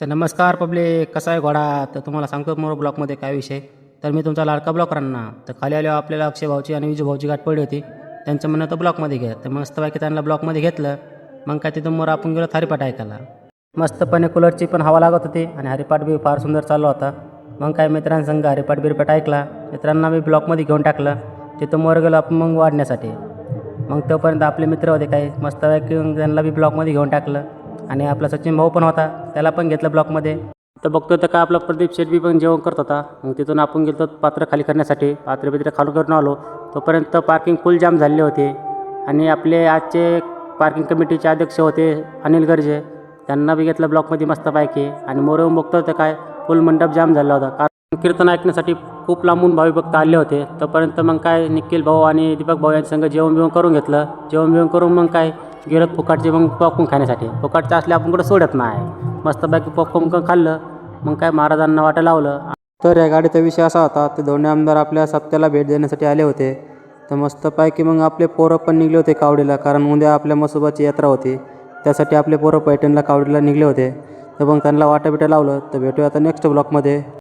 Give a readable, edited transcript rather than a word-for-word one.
तर नमस्कार पब्लिक, कसा आहे घोडा. तर तुम्हाला सांगतो मोर ब्लॉकमध्ये काय विषय. तर मी तुमचा लाडका ब्लॉकरांना तर खाली आल्यावर आपल्याला अक्षय भाऊची आणि विजू भाऊची गाठ पडली होती. त्यांचं म्हणणं तर ब्लॉकमध्ये घ्या. तर मस्तपैकी त्यांना ब्लॉकमध्ये घेतलं. मग काय तिथून मोर आपण गेलो हरिपाठ ऐकायला. मस्तपणे कूलरची पण हवा लागत होती आणि हरिपाठ बी फार सुंदर चालला होता. मग काय मित्रांसंग हरिपाठ बिरपाठ ऐकला. मित्रांना मी ब्लॉकमध्ये घेऊन टाकलं. तिथं मोर गेलो आपण मग वाढण्यासाठी. मग तोपर्यंत आपले मित्र होते काही मस्तपैकी त्यांना बी ब्लॉकमध्ये घेऊन टाकलं. आणि आपला सचिन भाऊ पण होता, त्याला पण घेतलं ब्लॉकमध्ये. तर बघतो तर का आपला प्रदीप शेट्टी पण जेवण करत होता. मग तिथून आपण गेलो पात्र खाली करण्यासाठी. पात्र खाली करून आलो तोपर्यंत पार्किंग फुल जाम झाले होते. आणि आपले आजचे पार्किंग कमिटीचे अध्यक्ष होते अनिल गर्जे, त्यांना बी घेतलं ब्लॉकमध्ये मस्तपैकी. आणि मोरहून बघतो तर काय फुल मंडप जाम झाला होता, कारण कीर्तन ऐकण्यासाठी खूप लांबून भावी भक्त आले होते. तोपर्यंत मग काय निखिल भाऊ आणि दीपक भाऊ यांच्या संग जेवण बिवण करून घेतलं. जेवण बिवण करून मग काय गेलो फुकाटचे मग पॉपकॉर्न खाण्यासाठी. फुकाटचं असले आपण कुठं सोडत नाही. मस्तपैकी पॉपकॉर्न खाल्लं. मग काय महाराजांना वाटं लावलं. तर या गाडीचा विषय असा होता, ते दोन्ही आमदार आपल्या सप्त्याला भेट देण्यासाठी आले होते. तर मस्तपैकी मग आपले पोरं पण निघले होते कावडीला, कारण उद्या आपल्या मसोबाची यात्रा होती. त्यासाठी आपले पोरं पैठणला कावडीला निघले होते. तर मग त्यांना वाटाबिटा लावलं. तर भेटूया आता नेक्स्ट ब्लॉकमध्ये.